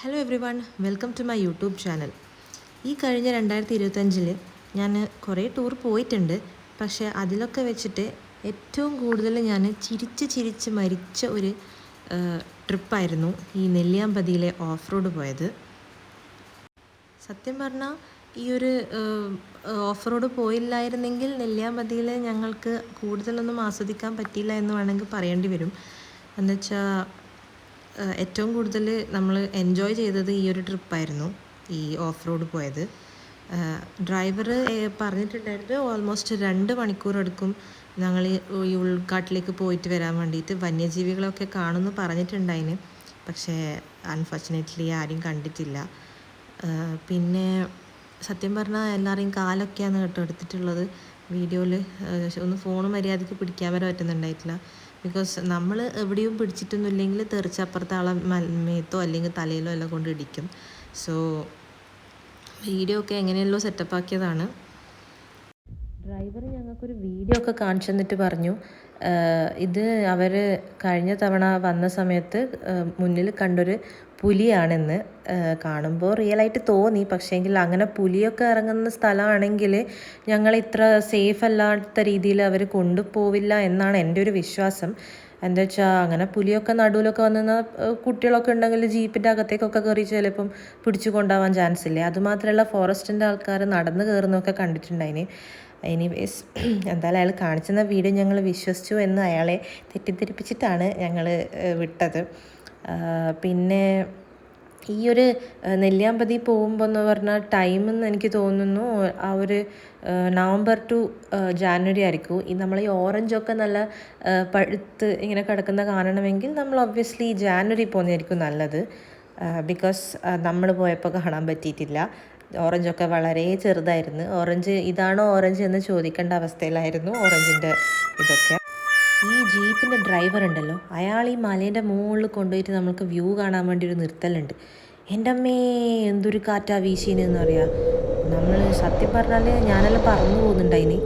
Hello everyone, welcome to my YouTube channel. ഈ കഴിഞ്ഞ 2025 ഞാൻ കുറേ ടൂർ പോയിട്ടുണ്ട്. പക്ഷേ അതിലൊക്കെ വെച്ചിട്ട് ഏറ്റവും കൂടുതൽ ഞാൻ ചിരിച്ച് മരിച്ച ഒരു ട്രിപ്പായിരുന്നു ഈ നെല്ലിയാമ്പതിയിലെ ഓഫ് റോഡ് പോയത്. സത്യം പറഞ്ഞാൽ ഈ ഒരു ഓഫ് റോഡ് പോയില്ലായിരുന്നെങ്കിൽ നെല്ലിയാമ്പതിയിൽ ഞങ്ങൾക്ക് കൂടുതലൊന്നും ആസ്വദിക്കാൻ പറ്റിയില്ല എന്ന് വേണമെങ്കിൽ പറയേണ്ടി വരും. എന്നുവെച്ചാൽ ഏറ്റവും കൂടുതൽ നമ്മൾ എൻജോയ് ചെയ്തത് ഈ ഒരു ട്രിപ്പായിരുന്നു, ഈ ഓഫ് റോഡ് പോയത്. ഡ്രൈവർ പറഞ്ഞിട്ടുണ്ടായിരുന്നു ഓൾമോസ്റ്റ് 2 മണിക്കൂർ എടുക്കും ഞങ്ങൾ ഈ ഉൾക്കാട്ടിലേക്ക് പോയിട്ട് വരാൻ വേണ്ടിയിട്ട്. വന്യജീവികളൊക്കെ കാണുമെന്ന് പറഞ്ഞിട്ടുണ്ടായിന്, പക്ഷേ അൺഫോർച്ചുനേറ്റ്ലി ആരും കണ്ടിട്ടില്ല. പിന്നെ സത്യം പറഞ്ഞാൽ എല്ലാവരെയും കാലൊക്കെയാണ് കേട്ടോ എടുത്തിട്ടുള്ളത് വീഡിയോയിൽ. ഒന്ന് ഫോൺ മര്യാദയ്ക്ക് പിടിക്കാൻ വരെ പറ്റുന്നുണ്ടായിട്ടില്ല. ബിക്കോസ് നമ്മൾ എവിടെയും പിടിച്ചിട്ടൊന്നുമില്ലെങ്കിൽ തെറിച്ചപ്പുറത്തെ ആളെ മേത്തോ അല്ലെങ്കിൽ തലയിലോ എല്ലാം കൊണ്ട് ഇടിക്കും. സോ വീഡിയോ ഒക്കെ എങ്ങനെയല്ലോ സെറ്റപ്പാക്കിയതാണ്. ഡ്രൈവർ ഞങ്ങൾക്കൊരു വീഡിയോ ഒക്കെ കാണിച്ചു തന്നിട്ട് പറഞ്ഞു, ഇത് അവർ കഴിഞ്ഞ തവണ വന്ന സമയത്ത് മുന്നിൽ കണ്ടൊരു പുലിയാണെന്ന്. കാണുമ്പോൾ റിയലായിട്ട് തോന്നി, പക്ഷേങ്കിൽ അങ്ങനെ പുലിയൊക്കെ ഇറങ്ങുന്ന സ്ഥലമാണെങ്കിൽ ഞങ്ങൾ ഇത്ര സേഫ് അല്ലാത്ത രീതിയിൽ അവർ കൊണ്ടുപോവില്ല എന്നാണ് എൻ്റെ ഒരു വിശ്വാസം. എന്താ വെച്ചാൽ അങ്ങനെ പുലിയൊക്കെ നടുവിലൊക്കെ വന്ന് കുട്ടികളൊക്കെ ഉണ്ടെങ്കിൽ ജീപ്പിൻ്റെ അകത്തേക്കൊക്കെ കയറി ചിലപ്പം പിടിച്ചു കൊണ്ടുപോകാൻ ചാൻസ് ഇല്ലേ. അതുമാത്രമല്ല ഫോറസ്റ്റിൻ്റെ ആൾക്കാർ നടന്ന് കയറുന്നതൊക്കെ കണ്ടിട്ടുണ്ടായിന്. എനിവേസ് എന്തായാലും അയാൾ കാണിച്ചെന്ന വീഡിയോ ഞങ്ങൾ വിശ്വസിച്ചു എന്ന് അയാളെ തെറ്റിദ്ധരിപ്പിച്ചിട്ടാണ് ഞങ്ങൾ വിട്ടത്. പിന്നെ ഈ ഒരു നെല്ലിയാമ്പതി പോകുമ്പോൾ എന്ന് പറഞ്ഞാൽ ടൈമെന്ന് എനിക്ക് തോന്നുന്നു ആ ഒരു നവംബർ ടു ജാനുവരി ആയിരിക്കും. ഈ നമ്മൾ ഈ ഓറഞ്ചൊക്കെ നല്ല പഴുത്ത് ഇങ്ങനെ കിടക്കുന്ന കാണണമെങ്കിൽ നമ്മൾ ഒബ്വിയസ്ലി ജാനുവരി പോകുന്നതായിരിക്കും നല്ലത്. ബിക്കോസ് നമ്മൾ പോയപ്പോൾ കാണാൻ പറ്റിയിട്ടില്ല. ഓറഞ്ചൊക്കെ വളരെ ചെറുതായിരുന്നു. ഓറഞ്ച് ഇതാണോ ഓറഞ്ച് എന്ന് ചോദിക്കേണ്ട അവസ്ഥയിലായിരുന്നു ഓറഞ്ചിൻ്റെ ഇതൊക്കെ. ഈ ജീപ്പിൻ്റെ ഡ്രൈവർ ഉണ്ടല്ലോ, അയാൾ ഈ മലേൻ്റെ മുകളിൽ കൊണ്ടുപോയിട്ട് നമുക്ക് വ്യൂ കാണാൻ വേണ്ടി ഒരു നിർത്തലുണ്ട്. എൻ്റെ അമ്മേ എന്തൊരു കാറ്റാ വീശീനെന്ന് പറയാം. നമ്മൾ സത്യം പറഞ്ഞാൽ ഞാനെല്ലാം പറന്നു പോകുന്നുണ്ടായിന്.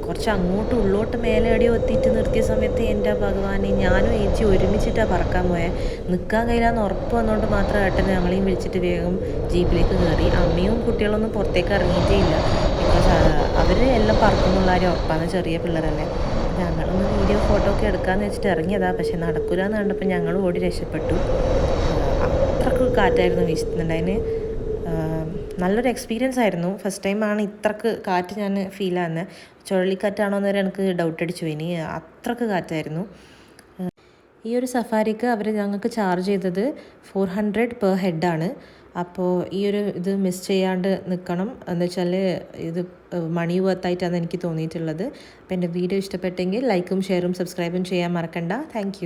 കുറച്ച് അങ്ങോട്ട് ഉള്ളോട്ട് മേലെ എവിടെയോ എത്തിയിട്ട് നിർത്തിയ സമയത്ത് എൻ്റെ ഭഗവാനെ ഞാനും ഏച്ചി ഒരുമിച്ചിട്ടാണ് പറക്കാൻ പോയത്. നിൽക്കാൻ കഴിയില്ലാന്ന് ഉറപ്പ് വന്നുകൊണ്ട് മാത്രം ഏട്ടനെ ഞങ്ങളെയും വിളിച്ചിട്ട് വേഗം ജീപ്പിലേക്ക് കയറി. അമ്മയും കുട്ടികളൊന്നും പുറത്തേക്ക് ഇറങ്ങിയിട്ടേ ഇല്ല. ബിക്കോസ് അവർ എല്ലാം പറക്കുന്നുള്ളവരെ ഉറപ്പാണ്, ചെറിയ പിള്ളേരല്ലേ. ഞങ്ങളൊന്ന് വീഡിയോ ഫോട്ടോ ഒക്കെ എടുക്കാമെന്ന് വെച്ചിട്ട് ഇറങ്ങിയതാണ്, പക്ഷെ നടക്കില്ല എന്ന് കണ്ടപ്പോൾ ഞങ്ങൾ ഓടി രക്ഷപ്പെട്ടു. അത്രക്ക് കാറ്റായിരുന്നു വീശുന്നുണ്ടായിന്. നല്ലൊരു എക്സ്പീരിയൻസ് ആയിരുന്നു. ഫസ്റ്റ് ടൈമാണ് ഇത്രക്ക് കാറ്റ് ഞാൻ ഫീൽ ആകുന്നത്. ചുഴലിക്കാറ്റാണോ എന്ന് വരെ എനിക്ക് ഡൗട്ട് അടിച്ചു പോയിന്, അത്രക്ക് കാറ്റായിരുന്നു. ഈ ഒരു സഫാരിക്ക് അവർ ഞങ്ങൾക്ക് ചാർജ് ചെയ്തത് 400 പെർ ഹെഡാണ്. അപ്പോൾ ഈ ഒരു ഇത് മിസ് ചെയ്യാണ്ട് നിൽക്കണം. എന്ന് വെച്ചാൽ ഇത് മണി വർത്തായിട്ടാണ് എനിക്ക് തോന്നിയിട്ടുള്ളത്. അപ്പോൾ എൻ്റെ വീഡിയോ ഇഷ്ടപ്പെട്ടെങ്കിൽ ലൈക്കും ഷെയറും സബ്സ്ക്രൈബും ചെയ്യാൻ മറക്കണ്ട. താങ്ക്